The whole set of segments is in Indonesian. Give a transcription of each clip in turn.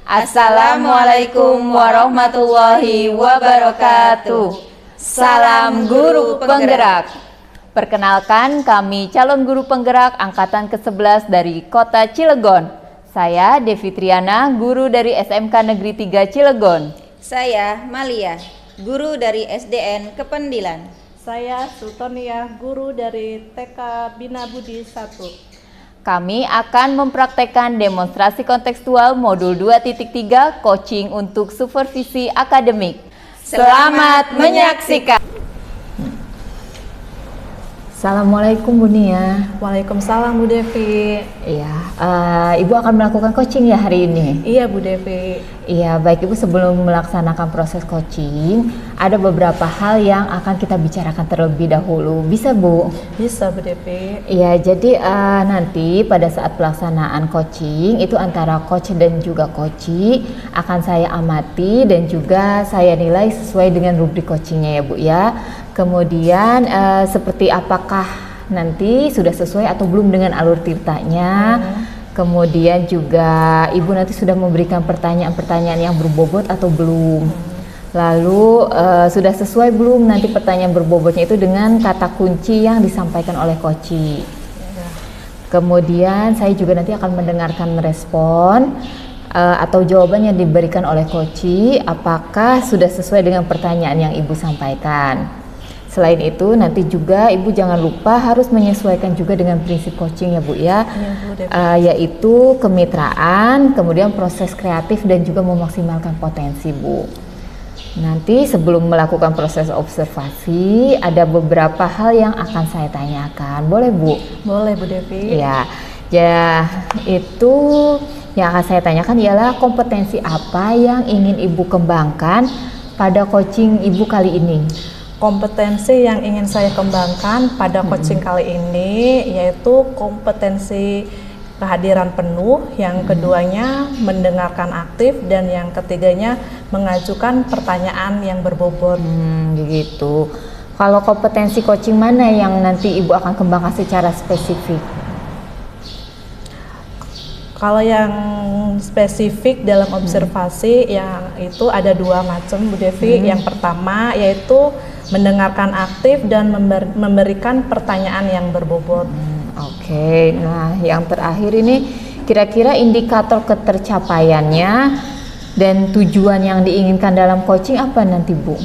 Assalamualaikum warahmatullahi wabarakatuh. Salam guru penggerak. Perkenalkan, kami calon guru penggerak angkatan ke-11 dari Kota Cilegon. Saya Devi Triana, guru dari SMK Negeri 3 Cilegon. Saya Malia, guru dari SDN Kependilan. Saya Sultania, guru dari TK Bina Budi 1. Kami akan mempraktekkan demonstrasi kontekstual modul 2.3 coaching untuk supervisi akademik. Selamat menyaksikan. Assalamualaikum Bu Nia. Waalaikumsalam Bu Devi. Iya, Ibu akan melakukan coaching ya hari ini? Iya Bu Devi. Iya, baik Ibu, sebelum melaksanakan proses coaching, ada beberapa hal yang akan kita bicarakan terlebih dahulu. Bisa Bu? Bisa Bu Devi. Iya, jadi nanti pada saat pelaksanaan coaching itu antara coach dan juga coachee akan saya amati dan juga saya nilai sesuai dengan rubrik coachingnya ya Bu ya. Kemudian seperti apakah nanti sudah sesuai atau belum dengan alur tirtanya. Kemudian juga Ibu nanti sudah memberikan pertanyaan-pertanyaan yang berbobot atau belum. Lalu sudah sesuai belum nanti pertanyaan berbobotnya itu dengan kata kunci yang disampaikan oleh coachee. Kemudian saya juga nanti akan mendengarkan respon atau jawaban yang diberikan oleh coachee apakah sudah sesuai dengan pertanyaan yang Ibu sampaikan. Selain itu nanti juga Ibu jangan lupa harus menyesuaikan juga dengan prinsip coaching ya Bu ya, yaitu kemitraan, kemudian proses kreatif dan juga memaksimalkan potensi Bu. Nanti sebelum melakukan proses observasi ada beberapa hal yang akan saya tanyakan, boleh Bu? Boleh Bu Devi. Ya, itu yang akan saya tanyakan ialah kompetensi apa yang ingin Ibu kembangkan pada coaching Ibu kali ini? Kompetensi yang ingin saya kembangkan pada coaching kali ini yaitu kompetensi kehadiran penuh, yang keduanya mendengarkan aktif, dan yang ketiganya mengajukan pertanyaan yang berbobot. Gitu. Kalau kompetensi coaching mana yang nanti Ibu akan kembangkan secara spesifik? Kalau yang spesifik dalam observasi yang itu ada dua macam Bu Devi. Yang pertama yaitu mendengarkan aktif dan memberikan pertanyaan yang berbobot. Oke, nah yang terakhir ini kira-kira indikator ketercapaiannya dan tujuan yang diinginkan dalam coaching apa nanti Bu?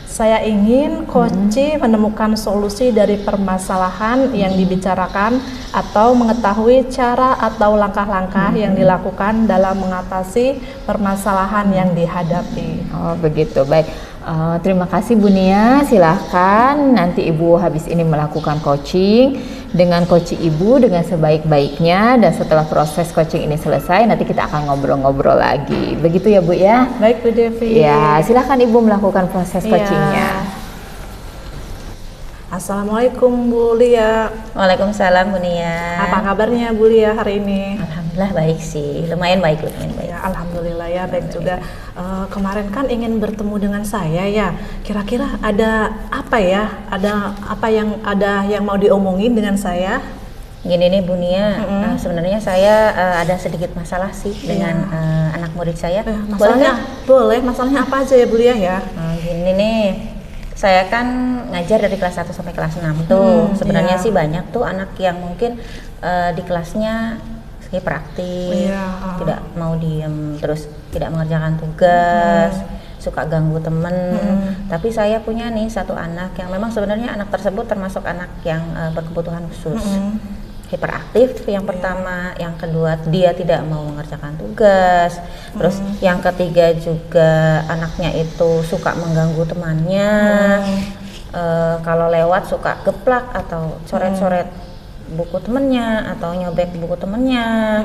Saya ingin coachee menemukan solusi dari permasalahan yang dibicarakan atau mengetahui cara atau langkah-langkah yang dilakukan dalam mengatasi permasalahan yang dihadapi. Oh begitu, baik. Terima kasih Bu Nia, silahkan nanti Ibu habis ini melakukan coaching dengan coaching Ibu dengan sebaik-baiknya, dan setelah proses coaching ini selesai nanti kita akan ngobrol-ngobrol lagi. Begitu ya Bu ya? Baik Bu Devi. Ya, silahkan Ibu melakukan proses coachingnya. Assalamualaikum Bu Lia. Waalaikumsalam Bu Nia. Apa kabarnya Bu Lia hari ini? Alhamdulillah baik sih, lumayan baik. Ya, alhamdulillah ya baik juga. Kemarin kan ingin bertemu dengan saya ya. Kira-kira ada apa ya? Ada yang mau diomongin dengan saya? Gini nih Bu Nia, sebenarnya saya ada sedikit masalah sih dengan anak murid saya. Masalahnya apa aja ya Bu Lia ya? Gini nih, saya kan ngajar dari kelas 1 sampai kelas 6 tuh. Sebenarnya sih banyak tuh anak yang mungkin di kelasnya hiperaktif, tidak mau diem, terus tidak mengerjakan tugas, suka ganggu temen. Tapi saya punya nih satu anak yang memang sebenarnya anak tersebut termasuk anak yang berkebutuhan khusus. Hiperaktif yang pertama, yang kedua dia tidak mau mengerjakan tugas, terus yang ketiga juga anaknya itu suka mengganggu temannya, kalau lewat suka geplak atau coret-coret buku temennya atau nyobek buku temennya.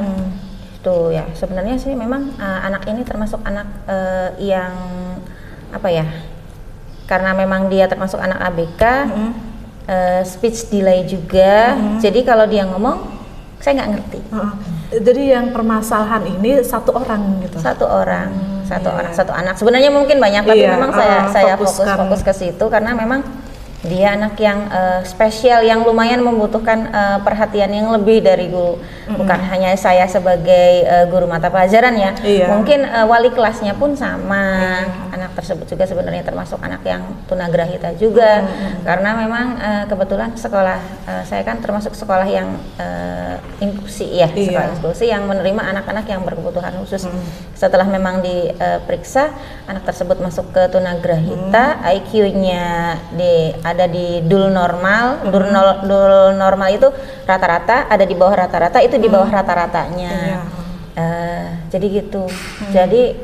Itu ya sebenarnya sih memang anak ini termasuk anak yang apa ya, karena memang dia termasuk anak ABK, speech delay juga. Jadi kalau dia ngomong saya nggak ngerti. Jadi yang permasalahan ini satu orang gitu. Satu anak. Sebenarnya mungkin banyak, tapi memang saya fokus ke situ karena memang Dia anak yang spesial, yang lumayan membutuhkan perhatian yang lebih dari guru. Bukan hanya saya sebagai guru mata pelajaran ya. Mungkin wali kelasnya pun sama. Anak tersebut juga sebenarnya termasuk anak yang tunagrahita juga. Karena memang kebetulan sekolah saya kan termasuk sekolah yang inklusi ya, sekolah inklusi yang menerima anak-anak yang berkebutuhan khusus. Setelah memang diperiksa, anak tersebut masuk ke tunagrahita, IQ-nya ada di dul normal. Dul normal itu rata-rata, ada di bawah rata-rata, itu di bawah rata-ratanya. Jadi gitu. Jadi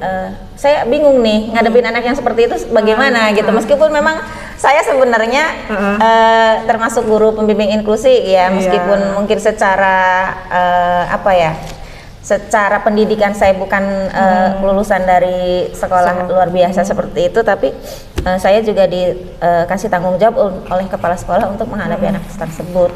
saya bingung nih ngadepin anak yang seperti itu bagaimana gitu. Meskipun memang saya sebenarnya termasuk guru pembimbing inklusi ya, meskipun mungkin secara secara pendidikan saya bukan lulusan dari sekolah luar biasa seperti itu, tapi saya juga dikasih tanggung jawab oleh kepala sekolah untuk menghadapi anak tersebut.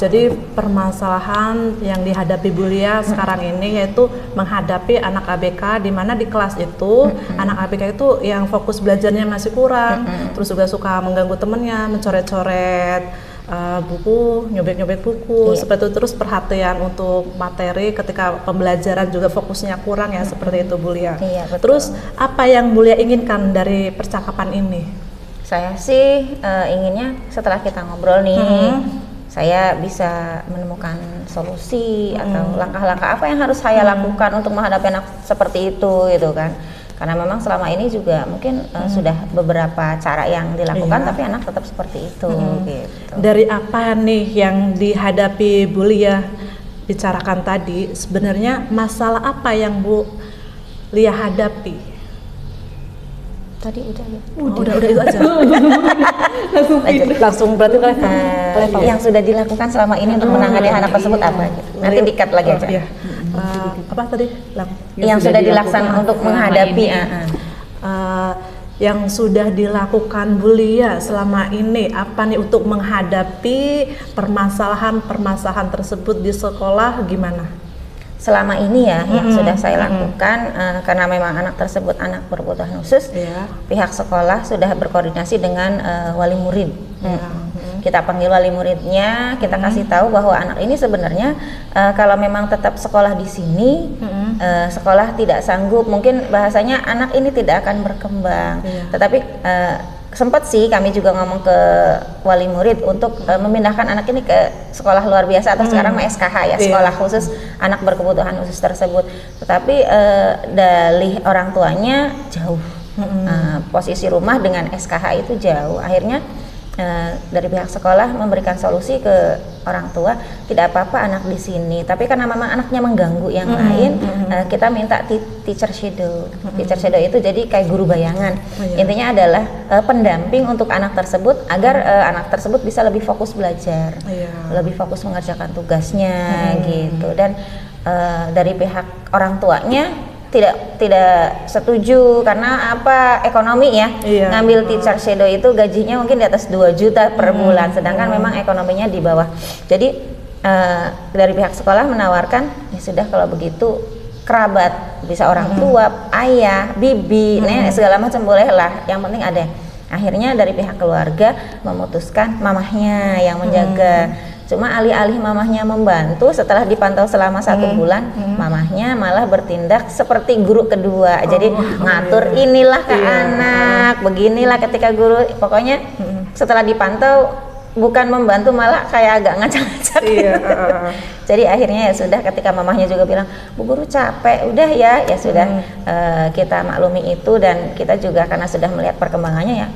Jadi permasalahan yang dihadapi Bu Lia sekarang ini yaitu menghadapi anak ABK, di mana di kelas itu anak ABK itu yang fokus belajarnya masih kurang, terus juga suka mengganggu temennya, mencoret-coret buku, nyobek-nyobek buku, seperti itu. Terus perhatian untuk materi ketika pembelajaran juga fokusnya kurang ya, seperti itu Bu Lia. Terus apa yang Bu Lia inginkan dari percakapan ini? Saya sih inginnya setelah kita ngobrol nih, saya bisa menemukan solusi atau langkah-langkah apa yang harus saya lakukan untuk menghadapi anak seperti itu gitu kan. Karena memang selama ini juga mungkin sudah beberapa cara yang dilakukan, tapi anak tetap seperti itu. Gitu. Dari apa nih yang dihadapi Bu Lia bicarakan tadi, sebenarnya masalah apa yang Bu Lia hadapi? Tadi udah ya? Udah itu aja. langsung berarti yang sudah dilakukan selama ini untuk menangani anak tersebut apa? Nanti di-cut lagi aja. Apa tadi? Yang sudah dilaksanakan untuk menghadapi yang sudah dilakukan Bu Lia selama ini apa nih untuk menghadapi permasalahan tersebut di sekolah, gimana? Selama ini ya yang sudah saya lakukan, karena memang anak tersebut anak berkebutuhan khusus, pihak sekolah sudah berkoordinasi dengan wali murid. Kita panggil wali muridnya, kita kasih tahu bahwa anak ini sebenarnya kalau memang tetap sekolah di sini, sekolah tidak sanggup, mungkin bahasanya anak ini tidak akan berkembang. Tetapi sempat sih kami juga ngomong ke wali murid untuk memindahkan anak ini ke sekolah luar biasa atau sekarang SKH ya, sekolah khusus anak berkebutuhan khusus tersebut. Tetapi dalih orang tuanya jauh, posisi rumah dengan SKH itu jauh. Akhirnya dari pihak sekolah memberikan solusi ke orang tua, tidak apa-apa anak di sini, tapi karena memang anaknya mengganggu yang lain, kita minta teacher shadow. Teacher shadow itu jadi kayak guru bayangan. Intinya adalah pendamping untuk anak tersebut agar anak tersebut bisa lebih fokus belajar, lebih fokus mengerjakan tugasnya gitu. Dan dari pihak orang tuanya tidak setuju karena apa, ekonomi ya, ngambil teacher shadow itu gajinya mungkin di atas 2 juta per bulan, sedangkan memang ekonominya di bawah. Jadi dari pihak sekolah menawarkan, ya sudah kalau begitu kerabat, bisa orang tua, ayah, bibi, nenek segala macam bolehlah, yang penting ada. Akhirnya dari pihak keluarga memutuskan mamahnya yang menjaga. Cuma alih-alih mamahnya membantu, setelah dipantau selama 1 bulan, mamahnya malah bertindak seperti guru kedua. Jadi ngatur inilah ke anak, beginilah ketika guru, pokoknya setelah dipantau bukan membantu, malah kayak agak ngacak-ngacak. Jadi akhirnya ya sudah, ketika mamahnya juga bilang, Bu Guru capek, udah ya sudah, kita maklumi itu, dan kita juga karena sudah melihat perkembangannya ya,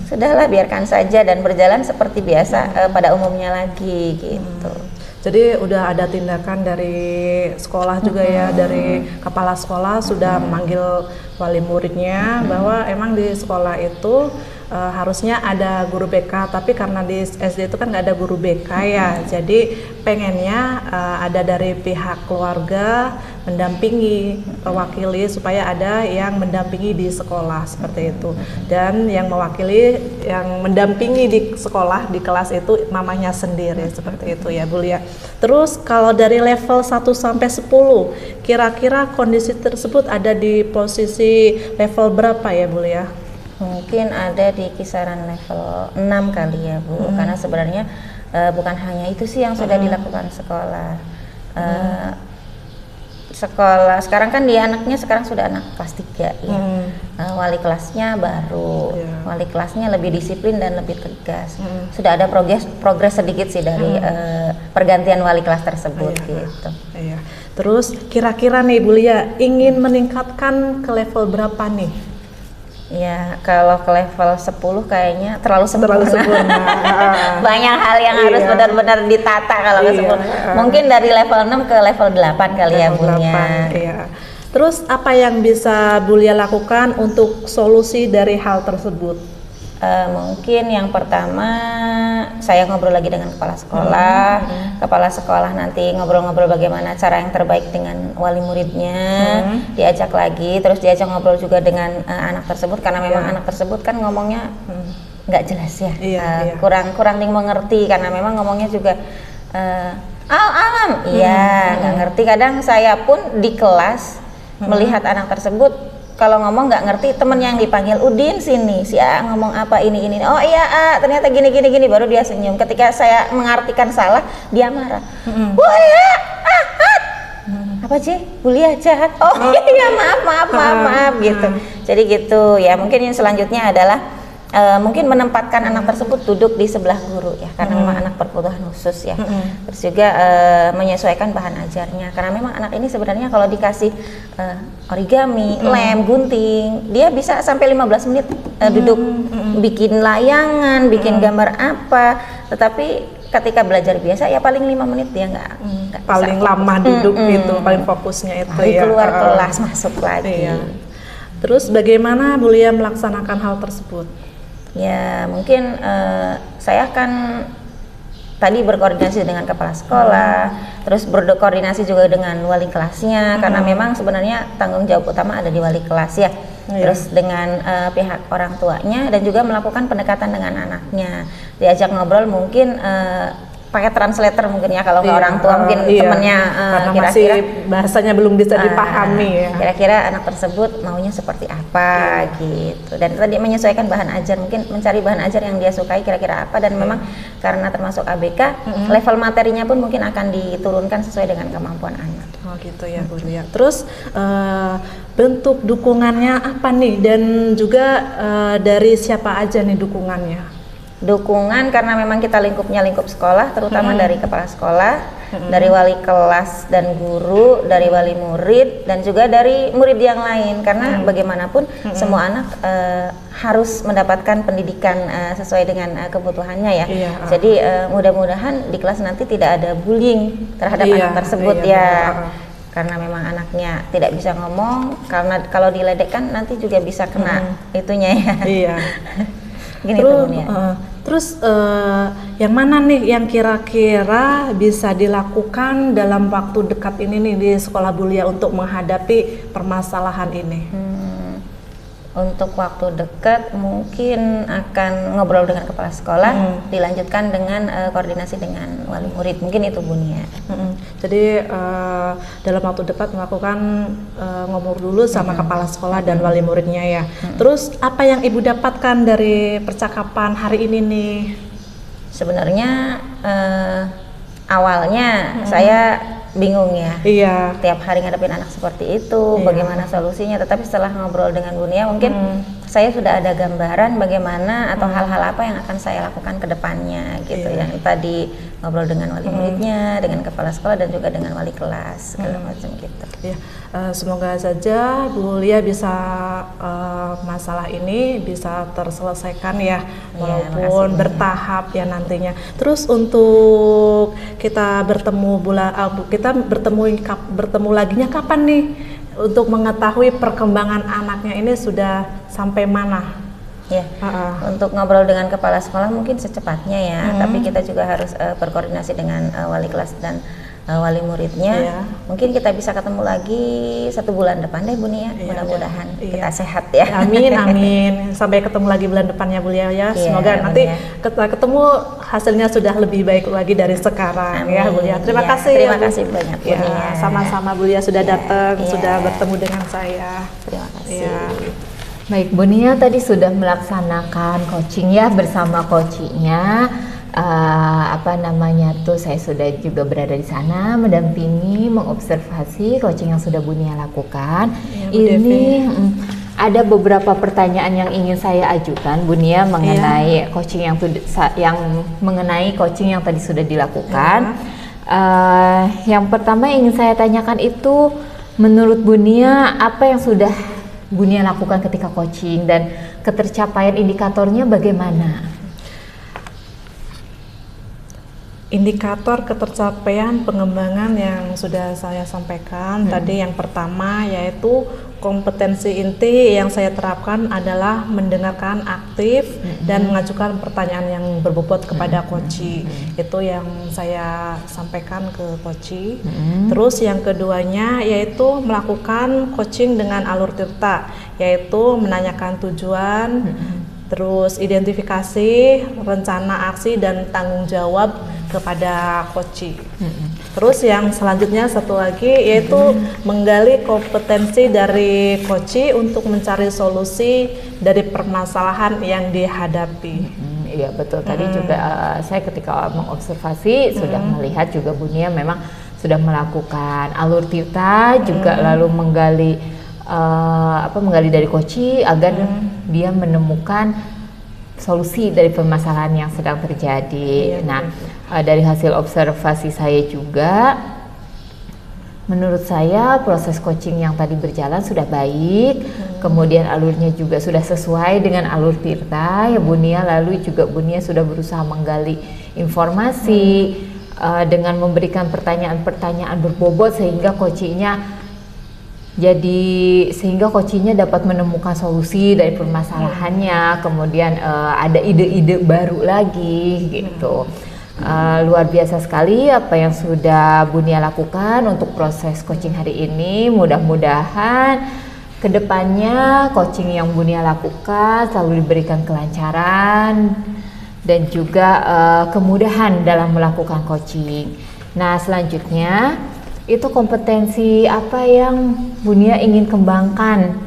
sudahlah biarkan saja dan berjalan seperti biasa pada umumnya lagi gitu. Jadi udah ada tindakan dari sekolah juga ya, dari kepala sekolah sudah memanggil wali muridnya bahwa emang di sekolah itu harusnya ada guru BK, tapi karena di SD itu kan nggak ada guru BK ya, jadi pengennya ada dari pihak keluarga mendampingi, mewakili supaya ada yang mendampingi di sekolah seperti itu. Dan yang mewakili, yang mendampingi di sekolah, di kelas itu mamanya sendiri, seperti itu ya Bu Lia. Terus kalau dari level 1 sampai 10, kira-kira kondisi tersebut ada di posisi level berapa ya Bu Lia? Mungkin ada di kisaran level 6 kali ya Bu, karena sebenarnya bukan hanya itu sih yang sudah dilakukan sekolah. Sekolah sekarang kan dia anaknya sekarang sudah anak kelas 3 ya. Wali kelasnya baru, wali kelasnya lebih disiplin dan lebih tegas. Sudah ada progres sedikit sih dari pergantian wali kelas tersebut gitu. Iya. Terus kira-kira nih Bu Lia ingin meningkatkan ke level berapa nih? Ya, kalau ke level 10 kayaknya terlalu sempurna. Banyak hal yang harus benar-benar ditata kalau ke 10. Mungkin dari level 6 ke level 8 kali ya Bunya. Iya. Terus apa yang bisa Bu Lia lakukan untuk solusi dari hal tersebut? Mungkin yang pertama saya ngobrol lagi dengan kepala sekolah. Kepala sekolah nanti ngobrol-ngobrol bagaimana cara yang terbaik dengan wali muridnya, diajak lagi, terus diajak ngobrol juga dengan anak tersebut karena memang anak tersebut kan ngomongnya nggak jelas ya, kurang mengerti karena memang ngomongnya juga nggak ngerti. Kadang saya pun di kelas melihat anak tersebut kalau ngomong nggak ngerti, temen yang dipanggil Udin sini, si A ngomong apa ini, oh iya A, ternyata gini, baru dia senyum. Ketika saya mengartikan salah, dia marah. Wah ya, apa sih, Bu Lia jahat? Oh iya, maaf gitu. Jadi gitu ya, mungkin yang selanjutnya adalah mungkin menempatkan anak tersebut duduk di sebelah guru ya, karena memang anak berkebutuhan khusus ya. Terus juga menyesuaikan bahan ajarnya, karena memang anak ini sebenarnya kalau dikasih origami, lem, gunting, dia bisa sampai 15 menit duduk bikin layangan, bikin gambar apa. Tetapi ketika belajar biasa ya paling 5 menit dia nggak paling bisa lama duduk gitu, paling fokusnya itu ya. Keluar kelas masuk lagi. Terus bagaimana Bu Lia melaksanakan hal tersebut? Ya mungkin saya akan tadi berkoordinasi dengan kepala sekolah, terus berkoordinasi juga dengan wali kelasnya, karena memang sebenarnya tanggung jawab utama ada di wali kelas ya. Terus dengan pihak orang tuanya dan juga melakukan pendekatan dengan anaknya, diajak ngobrol mungkin pakai translator mungkin ya, kalau nggak orang tua mungkin temennya kira-kira bahasanya belum bisa dipahami ya. Kira-kira anak tersebut maunya seperti apa gitu, dan tadi menyesuaikan bahan ajar, mungkin mencari bahan ajar yang dia sukai kira-kira apa, dan memang karena termasuk ABK level materinya pun mungkin akan diturunkan sesuai dengan kemampuan anak. Oh gitu ya Bu Lia. Terus bentuk dukungannya apa nih, dan juga dari siapa aja nih dukungannya? Dukungan karena memang kita lingkupnya lingkup sekolah, terutama dari kepala sekolah, dari wali kelas dan guru, dari wali murid, dan juga dari murid yang lain, karena bagaimanapun semua anak harus mendapatkan pendidikan sesuai dengan kebutuhannya ya. Jadi mudah-mudahan di kelas nanti tidak ada bullying terhadap anak tersebut karena memang anaknya tidak bisa ngomong, karena kalau diledekkan nanti juga bisa kena itunya ya. Gini terus yang mana nih yang kira-kira bisa dilakukan dalam waktu dekat ini nih di sekolah Bu Lia untuk menghadapi permasalahan ini? Untuk waktu dekat mungkin akan ngobrol dengan kepala sekolah, dilanjutkan dengan koordinasi dengan wali murid, mungkin itu Bunia. Jadi dalam waktu dekat melakukan ngobrol dulu sama kepala sekolah dan wali muridnya ya. Terus apa yang Ibu dapatkan dari percakapan hari ini nih? Sebenarnya awalnya saya bingung ya, tiap hari ngadepin anak seperti itu, bagaimana solusinya. Tetapi setelah ngobrol dengan Bunia, mungkin saya sudah ada gambaran bagaimana atau hal-hal apa yang akan saya lakukan ke depannya gitu. Yang tadi ngobrol dengan wali muridnya, dengan kepala sekolah, dan juga dengan wali kelas, segala macam gitu. Semoga saja Bu Lia bisa masalah ini bisa terselesaikan ya, walaupun bertahap ya nantinya. Terus untuk kita bertemu laginya kapan nih, untuk mengetahui perkembangan anaknya ini sudah sampai mana? Untuk ngobrol dengan kepala sekolah mungkin secepatnya ya, tapi kita juga harus berkoordinasi dengan wali kelas dan wali muridnya. Mungkin kita bisa ketemu lagi 1 bulan depan deh Bu Nia, mudah-mudahan kita sehat ya. Amin. Sampai ketemu lagi bulan depannya Bu Lia ya. Semoga nanti ketemu hasilnya sudah lebih baik lagi dari sekarang. Amin. Ya Bu Lia. Terima kasih banyak Bu Nia. Sama-sama Bu Lia sudah datang, sudah bertemu dengan saya. Terima kasih. Baik, Bu Nia tadi sudah melaksanakan coaching ya bersama coachnya. Saya sudah juga berada di sana mendampingi, mengobservasi coaching yang sudah Bu Nia lakukan. Ya, Ini ada beberapa pertanyaan yang ingin saya ajukan Bu Nia mengenai coaching mengenai coaching yang tadi sudah dilakukan. Yang pertama yang ingin saya tanyakan itu, menurut Bu Nia apa yang sudah Bu Nia lakukan ketika coaching dan ketercapaian indikatornya bagaimana? Indikator ketercapaian pengembangan yang sudah saya sampaikan tadi, yang pertama yaitu kompetensi inti yang saya terapkan adalah mendengarkan aktif dan mengajukan pertanyaan yang berbobot kepada coach. Itu yang saya sampaikan ke coach. Terus yang keduanya yaitu melakukan coaching dengan alur tirta, yaitu menanyakan tujuan, terus identifikasi, rencana aksi dan tanggung jawab kepada coach. Terus yang selanjutnya satu lagi yaitu menggali kompetensi dari coach untuk mencari solusi dari permasalahan yang dihadapi. Iya betul, tadi juga saya ketika mengobservasi sudah melihat juga Bu Nia memang sudah melakukan alur tirta juga lalu menggali dari coach agar dia menemukan solusi dari permasalahan yang sedang terjadi. Dari hasil observasi saya juga, menurut saya proses coaching yang tadi berjalan sudah baik, kemudian alurnya juga sudah sesuai dengan alur tirta ya Bu Nia. Lalu juga Bu Nia sudah berusaha menggali informasi dengan memberikan pertanyaan-pertanyaan berbobot sehingga coachingnya dapat menemukan solusi dari permasalahannya, kemudian ada ide-ide baru lagi gitu. Luar biasa sekali apa yang sudah Bu Nia lakukan untuk proses coaching hari ini. Mudah-mudahan kedepannya coaching yang Bu Nia lakukan selalu diberikan kelancaran dan juga kemudahan dalam melakukan coaching. Nah, selanjutnya itu kompetensi apa yang Bu Nia ingin kembangkan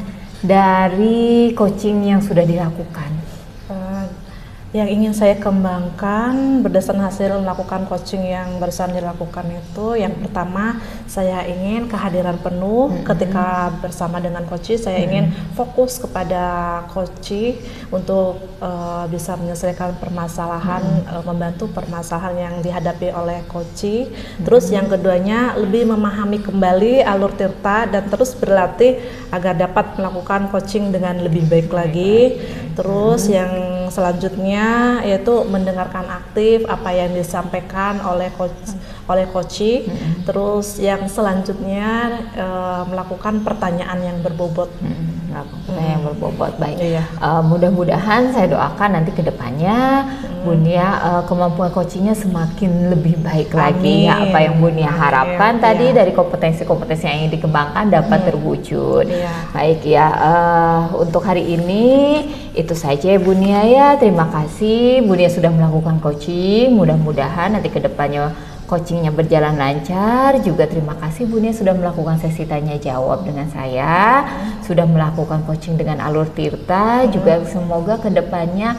dari coaching yang sudah dilakukan? Yang ingin saya kembangkan berdasarkan hasil melakukan coaching yang barusan dilakukan itu, yang pertama saya ingin kehadiran penuh ketika bersama dengan coach. Saya ingin fokus kepada coach untuk bisa menyelesaikan permasalahan, membantu permasalahan yang dihadapi oleh coach. Terus yang keduanya lebih memahami kembali alur tirta dan terus berlatih agar dapat melakukan coaching dengan lebih baik lagi. Terus yang selanjutnya yaitu mendengarkan aktif apa yang disampaikan oleh coach. Terus yang selanjutnya melakukan pertanyaan yang berbobot. Yang berbobot, baik. Mudah-mudahan saya doakan nanti kedepannya Bu Nia kemampuan coachingnya semakin lebih baik lagi ya, apa yang Bu Nia harapkan tadi dari kompetensi-kompetensi yang ingin dikembangkan dapat terwujud. Baik ya, untuk hari ini itu saja ya Bu Nia ya. Terima kasih Bu Nia sudah melakukan coaching. Mudah-mudahan nanti kedepannya coachingnya berjalan lancar. Juga terima kasih Bu Nia sudah melakukan sesi tanya jawab dengan saya, sudah melakukan coaching dengan alur tirta. Juga semoga kedepannya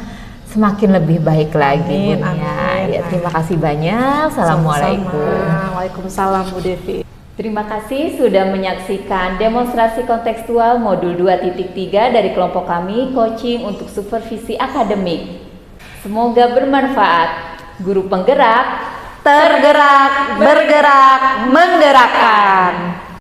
semakin lebih baik lagi Bu Nia. Ya, terima kasih banyak. Assalamualaikum. Waalaikumsalam Bu Devi. Terima kasih sudah menyaksikan demonstrasi kontekstual modul 2.3 dari kelompok kami Coaching untuk Supervisi Akademik. Semoga bermanfaat. Guru penggerak, tergerak, bergerak, menggerakkan.